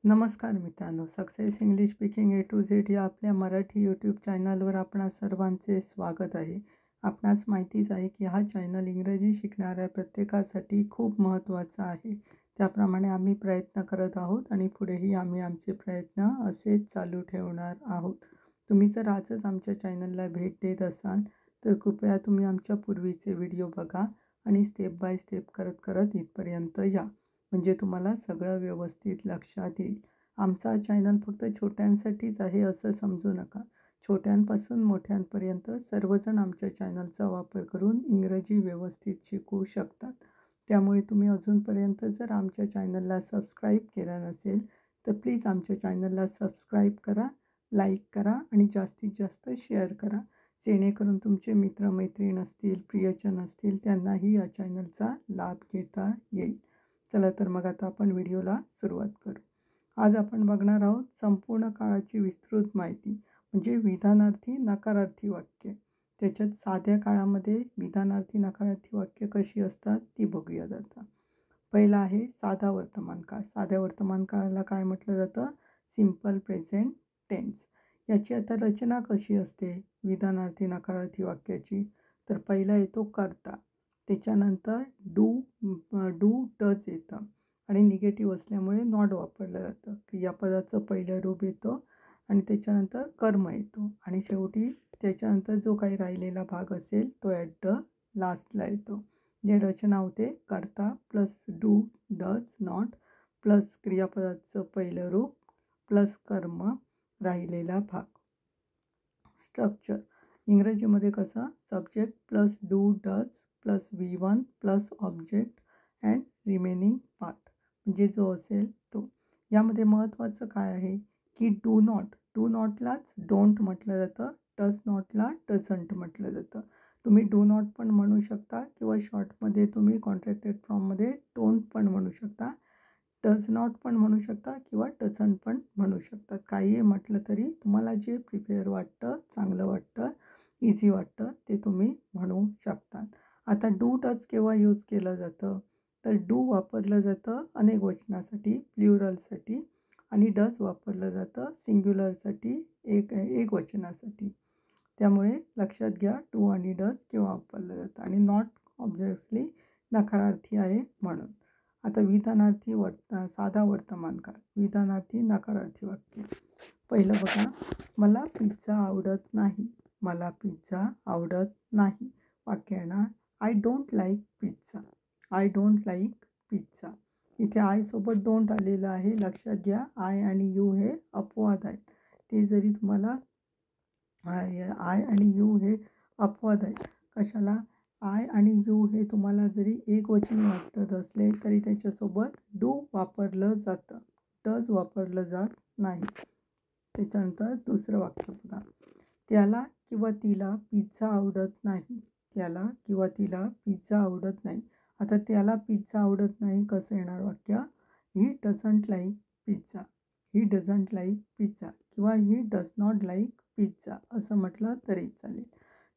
नमस्कार मित्रांनो, success English speaking A to Z या आपल्या मराठी यूट्यूब चॅनलवर आपणा सर्वांचे स्वागत आहे. आपणास माहितीच आहे की हा चॅनल इंग्रजी शिकणाऱ्या प्रत्येकासाठी खूप महत्त्वाचा आहे. त्याप्रमाणे आम्ही प्रयत्न करत आहोत आणि पुढेही आम्ही आमचे प्रयत्न असेच चालू ठेवणार आहोत. तुम्ही जर आजच आमच्या चॅनलला भेट देत असाल तर कृपया तुम्ही आमच्या पूर्वीचे व्हिडिओ बघा आणि स्टेप बाय स्टेप करत करत इथपर्यंत या. म्हणजे तुम्हाला सगळं व्यवस्थित लक्षात येईल. आमचा चॅनल फक्त छोट्यांसाठीच आहे असं समजू नका. छोट्यांपासून मोठ्यांपर्यंत सर्वजण आमच्या चॅनलचा वापर करून इंग्रजी व्यवस्थित शिकू शकतात. त्यामुळे तुम्ही अजूनपर्यंत जर आमच्या चॅनलला सबस्क्राईब केलं नसेल तर प्लीज आमच्या चॅनलला सबस्क्राईब करा, लाईक करा आणि जास्तीत जास्त शेअर करा. जेणेकरून तुमचे मित्रमैत्रीण असतील, प्रियजन असतील त्यांनाही या चॅनलचा लाभ घेता येईल. चला तर मग आता आपण व्हिडिओला सुरुवात करू. आज आपण बघणार आहोत संपूर्ण काळाची विस्तृत माहिती म्हणजे विधानार्थी नकारार्थी वाक्य. त्याच्यात साध्या काळामध्ये विधानार्थी नकारार्थी वाक्य कशी असतात ती बघूयात आता. पहिला आहे साधा वर्तमान काळ. साध्या वर्तमान काळाला काय म्हटलं जातं? Simple present tense. याची आता रचना कशी असते विधानार्थी नकारार्थी वाक्याची? तर पहिला येतो कर्ता, त्याच्यानंतर डू डज येतं आणि निगेटिव्ह असल्यामुळे नॉट वापरलं जातं. क्रियापदाचं पहिलं रूप येतं आणि त्याच्यानंतर कर्म येतो आणि शेवटी त्याच्यानंतर जो काही राहिलेला भाग असेल तो ॲट द लास्टला येतो. जे रचना होते कर्ता plus do does not plus क्रियापदाचं पहिलं रूप प्लस कर्म राहिलेला भाग. स्ट्रक्चर इंग्रजीमध्ये कसं? Subject plus do does plus V1 plus object and remaining part म्हणजे जो असेल तो. यामध्ये महत्त्वाचं काय आहे की डू नॉटलाच डोंट म्हटलं जातं, डज नॉटला डझंट म्हटलं जातं. तुम्ही डू नॉट पण म्हणू शकता किंवा शॉर्टमध्ये तुम्ही कॉन्ट्रॅक्टेड फॉर्ममध्ये डोंट पण म्हणू शकता, डज नॉट पण म्हणू शकता किंवा डझंट पण म्हणू शकता. काहीही म्हटलं तरी तुम्हाला जे प्रिपेअर वाटतं, चांगलं वाटतं, इझी वाटतं ते तुम्ही म्हणू शकता. आता डू डज केव्हा यूज केलं जातं? तर डू वापरलं जातं अनेक वचनासाठी, प्ल्युरलसाठी आणि डज वापरलं जातं सिंग्युलरसाठी, एक वचनासाठी. त्यामुळे लक्षात घ्या डू आणि डज केव्हा वापरलं जातं आणि नॉट ऑब्व्हियसली नकारार्थी आहे म्हणून. आता विधानार्थी साधा वर्तमान काळ. विधानार्थी नकारार्थी वाक्य. पहिलं बघा, मला पिझ्झा आवडत नाही. मला पिझ्झा आवडत नाही. वाक्य येणार I don't like pizza. I don't like pizza. इथे आय सोबत डोंट आलेलं आहे. लक्षात घ्या आय आणि यू हे अपवाद आहेत. ते जरी तुम्हाला आय आणि यू हे अपवाद आहेत. कशाला? आय आणि यू हे तुम्हाला जरी एकवचनी वाटत असले तरी त्याच्यासोबत डू वापरलं जातं, डज वापरलं जात नाही. त्याच्यानंतर दुसरं वाक्य बघा, त्याला किंवा तिला पिझ्झा आवडत नाही. त्याला किंवा तिला पिझ्झा आवडत नाही. आता त्याला पिझ्झा आवडत नाही कसं येणार वाक्य? He doesn't like pizza. He doesn't like pizza किंवा he does not like pizza असं म्हटलं तरी चालेल.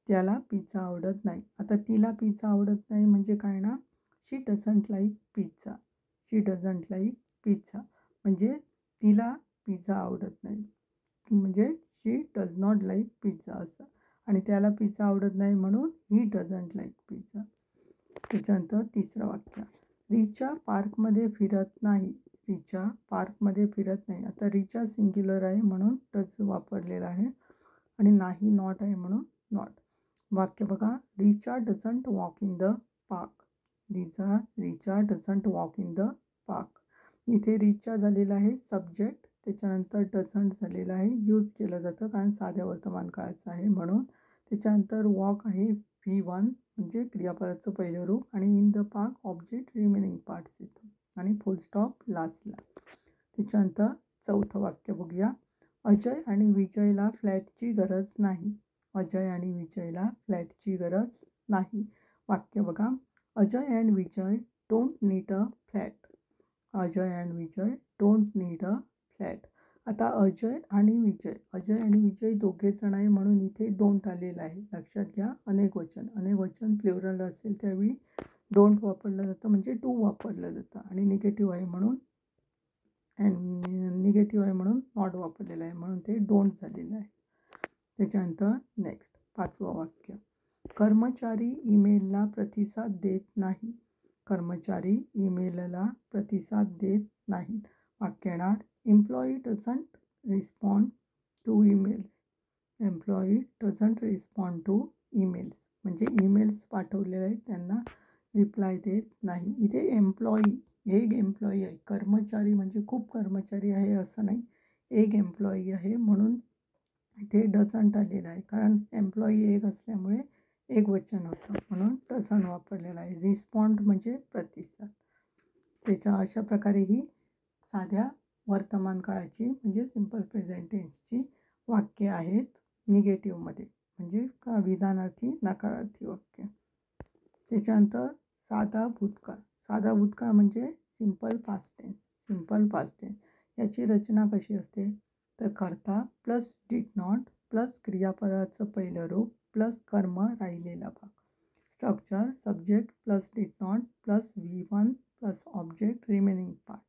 त्याला पिझ्झा आवडत नाही. आता तिला पिझ्झा आवडत नाही म्हणजे काय ना? She doesn't like pizza. She doesn't like pizza म्हणजे तिला पिझ्झा आवडत नाही, म्हणजे she does not like pizza असं. आणि त्याला पिझ्झा आवडत नाही म्हणून ही डझंट लाईक पिझ्झा. त्याच्यानंतर तिसरं वाक्य, रिचा पार्कमध्ये फिरत नाही. रिचा पार्कमध्ये फिरत नाही. आता रिचा सिंग्युलर आहे म्हणून डज वापरलेला आहे आणि नाही नॉट आहे म्हणून नॉट. वाक्य बघा, Richa doesn't walk in the park. Richa doesn't walk in the park. इथे रिचा झालेला आहे सब्जेक्ट, त्याच्यानंतर डझंट झालेला आहे, यूज केलं जातं कारण साध्या वर्तमान काळाचं आहे म्हणून. त्याच्यानंतर वॉक आहे V1 म्हणजे क्रियापदाचं पहिलं रूप आणि in the park object remaining parts येतं आणि फुल स्टॉप लास्टला. त्याच्यानंतर चौथं वाक्य बघूया, अजय आणि विजयला फ्लॅटची गरज नाही. अजय आणि विजयला फ्लॅटची गरज नाही. वाक्य बघा, Ajay and Vijay don't need a flat. Ajay and Vijay don't need a flat. आता अजय आणि विजय दोघे जण आहे म्हणून इथे डोंट आलेलं आहे. लक्षात घ्या अनेक वचन प्लुरल असेल त्यावेळी डोंट वापरलं जातं म्हणजे डू वापरलं जातं आणि निगेटिव्ह आहे म्हणून अँड निगेटिव्ह आहे म्हणून नॉट वापरलेलं आहे, म्हणून ते डोंट झालेलं आहे. त्याच्यानंतर नेक्स्ट 5वं वाक्य. कर्मचारी ईमेलला प्रतिसाद देत नाही. कर्मचारी ईमेलला प्रतिसाद देत नाहीत. वाक्य येणार employee doesn't respond to emails. Employee doesn't respond to emails म्हणजे ईमेल्स पाठवलेले आहेत त्यांना रिप्लाय देत नाही. इथे एम्प्लॉई एक एम्प्लॉई आहे. कर्मचारी म्हणजे खूप कर्मचारी आहे असं नाही, एक एम्प्लॉई आहे म्हणून इथे डझंट आलेलं आहे. कारण एम्प्लॉई एक असल्यामुळे एक वचन होतं म्हणून डझंट वापरलेलं आहे. रिस्पॉन्ड म्हणजे प्रतिसाद. त्याच्या अशा प्रकारे ही साध्या वर्तमान काळाची म्हणजे सिम्पल प्रेझेंट टेन्सची वाक्ये आहेत निगेटिव्हमध्ये, म्हणजे विधानार्थी नकारार्थी वाक्य. त्याच्यानंतर साधा भूतकाळ. साधा भूतकाळ म्हणजे simple past tense. Simple past tense याची रचना कशी असते तर कर्ता प्लस डिड नॉट प्लस क्रियापदाचं पहिलं रूप प्लस कर्म राहिलेला भाग. Structure subject plus did not plus V1 plus object remaining part.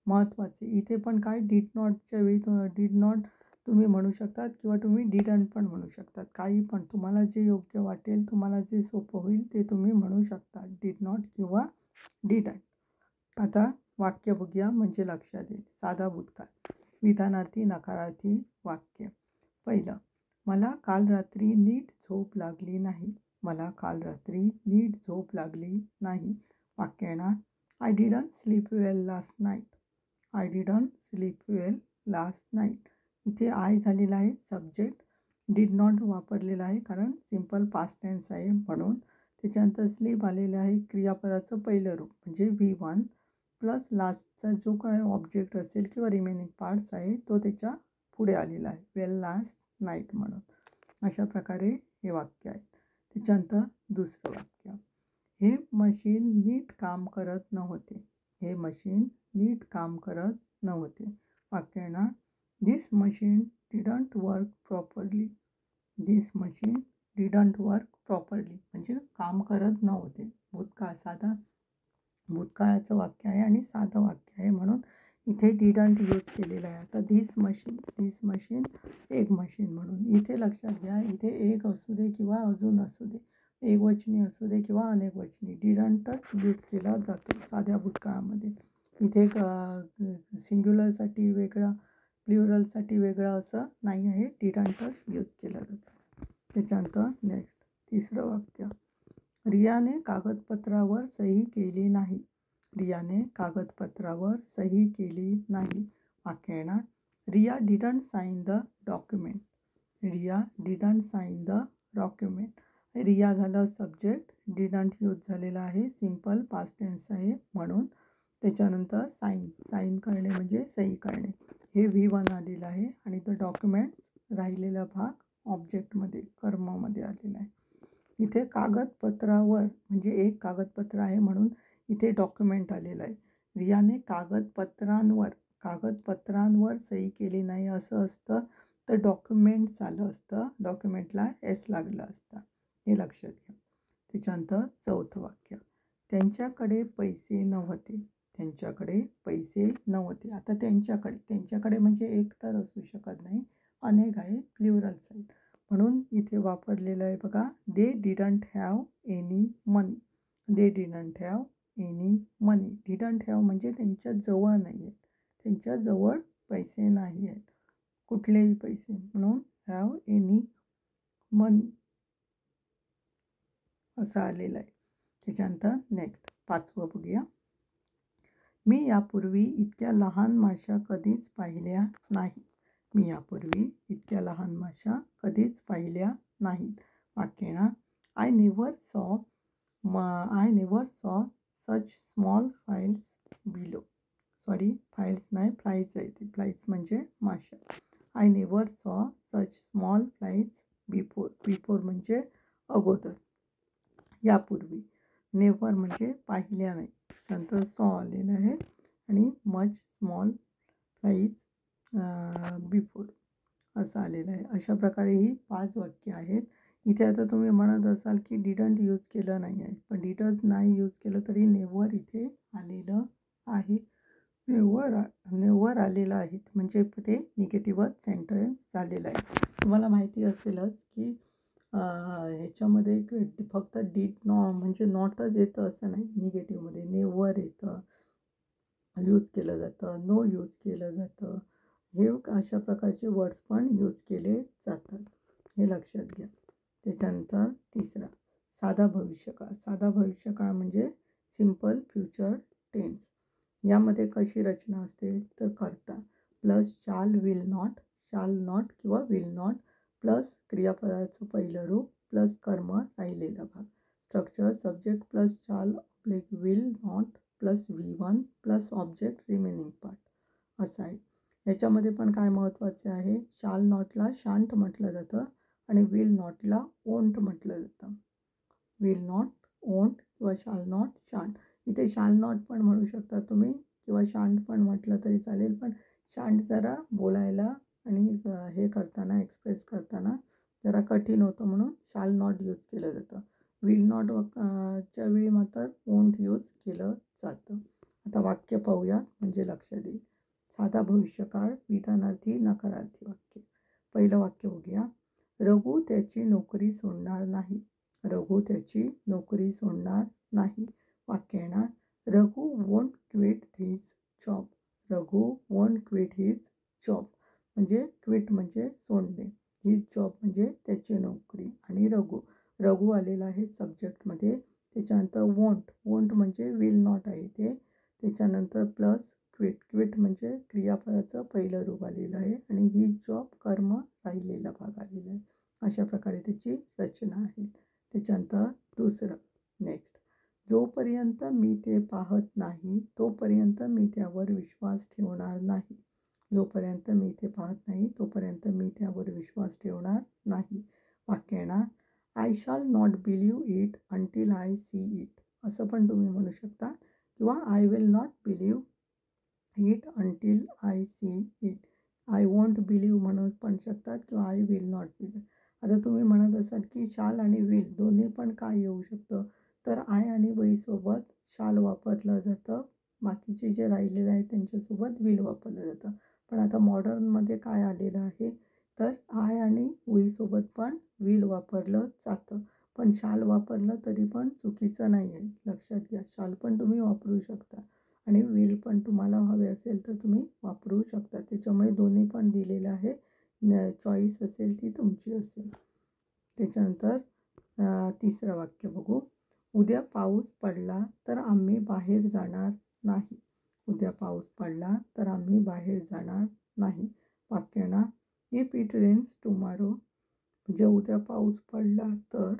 महत्त्वाचे इथे पण काय डिड नॉटच्या वेळी डिड नॉट तुम्ही म्हणू शकतात किंवा तुम्ही डिडंट पण म्हणू शकतात. काही पण तुम्हाला जे योग्य वाटेल, तुम्हाला जे सोपं होईल ते तुम्ही म्हणू शकता, डिड नॉट किंवा डिडंट. आता वाक्य बघूया म्हणजे लक्षात येईल. साधा भूतकाळ विधानार्थी नकारार्थी वाक्य. पहिलं, मला काल रात्री नीट झोप लागली नाही. मला काल रात्री नीट झोप लागली नाही. वाक्य येणार I didn't sleep well last night. I didn't sleep well last night. इथे आय झालेला आहे सब्जेक्ट, डिड नॉट वापरलेला आहे कारण सिम्पल पास्ट टेन्स आहे म्हणून. त्याच्यानंतर स्लीप आलेलं आहे क्रियापदाचं पहिलं रूप म्हणजे V1 प्लस लास्टचा जो काय ऑब्जेक्ट असेल किंवा रिमेनिंग पार्ट्स आहे तो त्याच्या पुढे आलेला आहे वेल लास्ट नाईट म्हणून. अशा प्रकारे हे वाक्य आहे. त्याच्यानंतर दुसरं वाक्य, हे मशीन नीट काम करत नव्हते. हे मशीन नीट काम करत नव्हते. वाक्य येणार this machine didn't work properly. This machine didn't work properly म्हणजे काम करत नव्हते. भूतकाळ साधा भूतकाळाचं वाक्य आहे आणि साधं वाक्य आहे म्हणून इथे डिडंट यूज केलेलं आहे. आता दिस मशीन एक मशीन म्हणून इथे लक्षात घ्या, इथे एक असू दे किंवा अजून असू दे, एकवचनी असू दे किंवा अनेकवचनी, डिडंटच यूज केला जातो साध्या भूतकाळामध्ये. इथे सिंग्युलरसाठी वेगळं प्ल्युरलसाठी वेगळं असं नाही आहे, डिडंटच यूज केलं जातं. त्याच्यानंतर नेक्स्ट तिसरं वाक्य, रियाने कागदपत्रावर सही केली नाही. रियाने कागदपत्रावर सही केली नाही. वाक्य येणार Riya didn't sign the document. Riya didn't sign the document. Riya झालं सब्जेक्ट, डिडंट यूज झालेला आहे, सिम्पल पास्ट टेन्स आहे म्हणून. त्याच्यानंतर साइन करणे म्हणजे सही करणे, हे V1 आलेलं आहे आणि द डॉक्युमेंट्स राहिलेला भाग ऑब्जेक्टमध्ये कर्ममध्ये आलेला आहे. इथे कागदपत्रावर म्हणजे एक कागदपत्र आहे म्हणून इथे डॉक्युमेंट आलेलं आहे. रियाने कागदपत्रांवर सही केली नाही असं असतं तर डॉक्युमेंट्स आलं असतं, डॉक्युमेंटला S लागलं असतं, हे लक्षात घ्या. त्याच्यानंतर चौथं वाक्य, त्यांच्याकडे पैसे नव्हते. त्यांच्याकडे पैसे नव्हते. आता त्यांच्याकडे म्हणजे एक तर असू शकत नाही, अनेक आहेत, प्ल्युरल्स आहेत म्हणून इथे वापरलेलं आहे बघा, they didn't have any money. They didn't have any money. Didn't have म्हणजे त्यांच्याजवळ नाही आहेत, त्यांच्याजवळ पैसे नाही आहेत, कुठलेही पैसे, म्हणून हॅव एनी मनी असं आलेलं आहे. त्याच्यानंतर नेक्स्ट 5वं बघूया, मी यापूर्वी इतक्या लहान माश्या कधीच पाहिल्या नाही. मी यापूर्वी इतक्या लहान माश्या कधीच पाहिल्या नाहीत. वाक्य येणार आय नेव्हर सॉ such small files below. Sorry, files नाही, फ्लाईज आहे ते, फ्लाईज म्हणजे माश्या. आय नेव्हर सॉ सच स्मॉल फ्लाईज बिफोर म्हणजे अगोदर, यापूर्वी. नेव्हर म्हणजे पाहिल्या नाही, नंतर सॉ आलेलं आहे आणि मच स्मॉल फ्लाईज बिफोर असं आलेलं आहे. अशा प्रकारे ही 5 वाक्य आहेत. इथे आता तुम्ही म्हणत असाल की डिडंट यूज केलं नाही आहे, पण डिडंट नाही यूज केलं तरी नेव्हर इथे आलेलं आहे. नेव्हर वर आलेलं आहे म्हणजे ते निगेटिव्हच सेंटेन्स झालेलं आहे. तुम्हाला माहिती असेलच की ह्याच्यामध्ये फक्त डीड म्हणजे नॉटच येतं असं नाही. निगेटिव्हमध्ये नेवर येतं, यूज केलं जातं, नो यूज केलं जातं. हे अशा प्रकारचे वर्ड्स पण यूज केले जातात, हे लक्षात घ्या. त्याच्यानंतर तिसरा साधा भविष्यकाळ. साधा भविष्यकाळ म्हणजे सिम्पल फ्युचर टेन्स. यामध्ये कशी रचना असते तर कर्ता प्लस शाल विल नॉट किंवा विल नॉट प्लस क्रियापदाचं पहिलं रूप प्लस कर्म राहिलेला भाग. Structure subject plus shall will not plus V1 plus object remaining part असं आहे. याच्यामध्ये पण काय महत्त्वाचे आहे, शाल नॉटला शांट म्हटलं जातं आणि विल नॉटला ओंट म्हटलं जातं. विल नॉट ओंट किंवा शाल नॉट शांट. इथे शाल नॉट पण म्हणू शकता तुम्ही किंवा शांट पण म्हटलं तरी चालेल, पण शांट जरा बोलायला आणि हे करताना एक्सप्रेस करताना जरा कठीण होतं म्हणून शाल नॉट यूज केलं जातं. विल नॉट च्या वेळी मात्र ओंट यूज केलं जातं. आता वाक्य पाहूया म्हणजे लक्षात येईल. साधा भविष्यकाळ, विधानार्थी, नकारार्थी वाक्य. पहिलं वाक्य बघूया. रघु त्याची नोकरी सोडणार नाही. रघु त्याची नोकरी सोडणार नाही. वाक्य येणार Raghu won't quit his job. Raghu won't quit his job म्हणजे क्विट म्हणजे सोडणे, हिज जॉब म्हणजे त्याची नोकरी आणि रघु आलेला आहे सब्जेक्टमध्ये. त्याच्यानंतर वोंट म्हणजे विल नॉट आहे ते. त्याच्यानंतर प्लस क्विट म्हणजे क्रियापदाचं पहिलं रूप आलेलं आहे आणि हिज जॉब कर्म राहिलेला भाग आलेला आहे. अशा प्रकारे त्याची रचना आहे. त्याच्यानंतर दुसरं नेक्स्ट. जोपर्यंत मी ते पाहत नाही तोपर्यंत मी त्यावर विश्वास ठेवणार नाही. जोपर्यंत मी ते पाहत नाही तोपर्यंत मी त्यावर विश्वास ठेवणार नाही. वाक्य येणार आय शाल not believe it until I see it. असं पण तुम्ही म्हणू शकता किंवा I will not believe it until I see it. I want believe म्हणू पण शकतात किंवा आय विल नॉट बिलीव्ह. आता तुम्ही म्हणत असाल की शाल आणि विल दोन्ही पण काय येऊ शकतं, तर आय आणि वहीसोबत शाल वापरलं जातं, बाकीचे जे राहिलेले आहेत त्यांच्यासोबत विल वापरलं जातं. पण आता मॉडर्नमध्ये काय आलेलं आहे तर आय आणि वहीसोबत पण विल वापरलं जातं, पण शाल वापरलं तरी पण चुकीचं नाही आहे. लक्षात घ्या, शाल पण तुम्ही वापरू शकता आणि विल पण तुम्हाला हवे असेल तर तुम्ही वापरू शकता. त्याच्यामुळे दोन्ही पण दिलेलं आहे, चॉईस असेल ती तुमची असेल. त्याच्यानंतर तिसरं वाक्य बघू. उद्या पाऊस पडला तर आम्ही बाहेर जाणार नाही. उद्या पाऊस पडला तर आम्ही बाहेर जाणार नाही. वाक्य ना इफ इट रेन्स टुमारो म्हणजे उद्या पाऊस पडला तर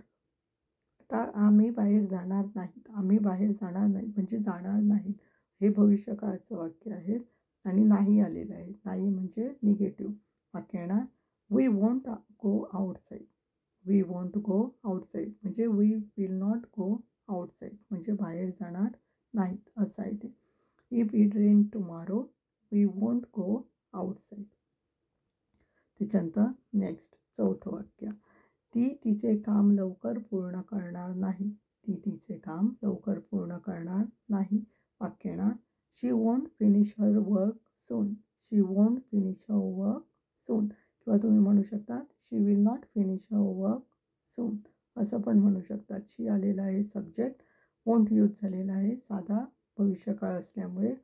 आता आम्ही बाहेर जाणार नाहीत. आम्ही बाहेर जाणार नाही म्हणजे जाणार नाहीत हे भविष्यकाळाचं वाक्य आहे आणि नाही आलेलं आहे. नाही म्हणजे निगेटिव्ह. वाक्य येणार we won't go outside. We won't go outside म्हणजे we will not go outside म्हणजे बाहेर जाणार नाहीत असं आहे ते. If it rain tomorrow we won't go outside. त्याच्यानंतर नेक्स्ट चौथं वाक्य. ती तिचे काम लवकर पूर्ण करणार नाही. ती तिचे काम लवकर पूर्ण करणार नाही. वाक्य येणार she won't finish her work soon. She won't finish her work soon किंवा तुम्ही म्हणू शकता she will not finish her work soon असं पण म्हणू शकतात. शी आलेला आहे सब्जेक्ट, वोंट यूज झालेला आहे साधा भविष्यकाळ असल्यामुळे.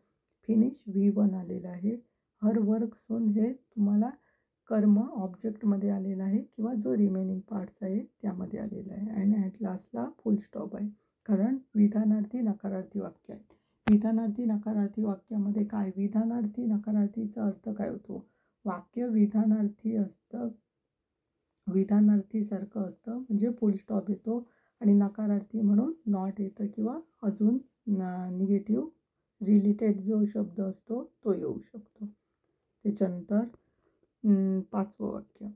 फिनिश V1 आलेला आहे. हर वर्क सून हे तुम्हाला कर्म ऑब्जेक्टमध्ये आलेलं आहे किंवा जो रिमेनिंग पार्ट्स आहे त्यामध्ये आलेला आहे आणि ॲट लास्टला फुल स्टॉप आहे, कारण विधानार्थी नकारार्थी वाक्य आहे. विधानार्थी नकारार्थी वाक्यामध्ये काय, विधानार्थी नकारार्थीचा अर्थ काय होतो, वाक्य विधानार्थी असतं, विधानार्थीसारखं असतं म्हणजे फुल स्टॉप येतो आणि नकारार्थी म्हणून नॉट येतं किंवा अजून निगेटिव्ह रिलेटेड जो शब्द असतो तो येऊ शकतो. त्याच्यानंतर पाचवं वाक्य.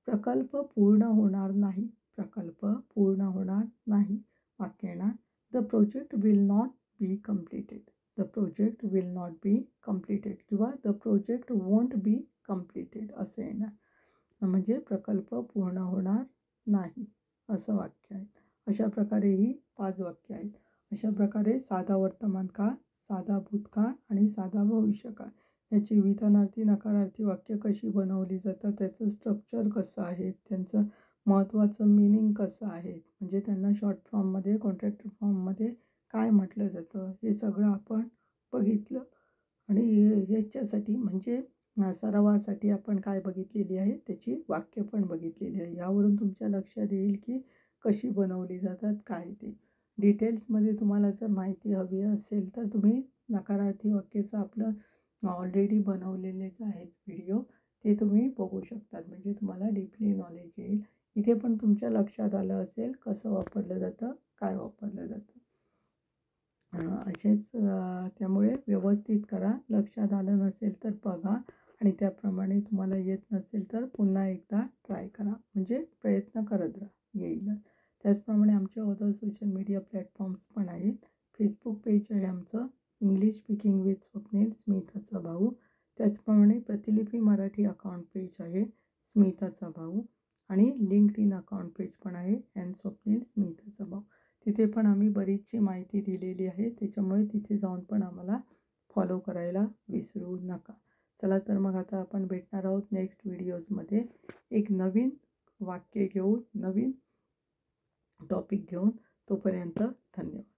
प्रकल्प पूर्ण होणार नाही. प्रकल्प पूर्ण होणार नाही. वाक्य येणार the project will not be completed. The project will not be completed किंवा the project won't be completed असं येणार. म्हणजे प्रकल्प पूर्ण होणार नाही असं वाक्य आहे. अशा प्रकारे ही 5 वाक्य आहेत. अशा प्रकारे साधा वर्तमान काळ, साधा भूतकाळ आणि साधा भविष्यकाळ याची विधानार्थी नकारार्थी वाक्य कशी बनवली जातात, त्याचं स्ट्रक्चर कसं आहे, त्यांचं महत्त्वाचं मीनिंग कसं आहे, म्हणजे त्यांना शॉर्ट फॉर्ममध्ये कॉन्ट्रॅक्ट फॉर्ममध्ये काय म्हटलं जातं, हे सगळं आपण बघितलं. आणि याच्यासाठी म्हणजे सरावासाठी आपण काय बघितलेली आहे, त्याची वाक्य पण बघितलेली आहे. यावरून तुमच्या लक्षात येईल की कशी बनवली जातात, काय ते. डिटेल्समध्ये तुम्हाला जर माहिती हवी असेल तर तुम्ही नकारार्थी वाक्याचं आपलं ऑलरेडी बनवलेलेच आहेत व्हिडिओ, ते तुम्ही बघू शकतात. म्हणजे तुम्हाला डीपली नॉलेज येईल. इथे पण तुमच्या लक्षात आलं असेल कसं वापरलं जातं, काय वापरलं जातं. असेच त्यामुळे व्यवस्थित करा. लक्षात आलं नसेल तर बघा आणि त्याप्रमाणे तुम्हाला येत नसेल तर पुन्हा एकदा ट्राय करा. म्हणजे प्रयत्न करत राहा, येईल. त्याचप्रमाणे आमचे अदर सोशल मीडिया प्लॅटफॉर्म्स पण आहेत. फेसबुक पेज आहे आमचं, इंग्लिश स्पीकिंग विथ स्वप्नील स्मिताचा भाऊ. त्याचप्रमाणे प्रतिलिपी मराठी अकाउंट पेज आहे, स्मिताचा भाऊ. आणि लिंक्डइन अकाउंट पेज पण आहे अँड स्वप्नील स्मिताचा भाऊ. तिथे पण आम्ही बरीचशी माहिती दिलेली आहे, त्याच्यामुळे तिथे जाऊन पण आम्हाला फॉलो करायला विसरू नका. चला तर मग आता आपण भेटणार आहोत नेक्स्ट व्हिडिओजमध्ये एक नवीन वाक्य घेऊन, नवीन टॉपिक घेऊन. तोपर्यंत धन्यवाद.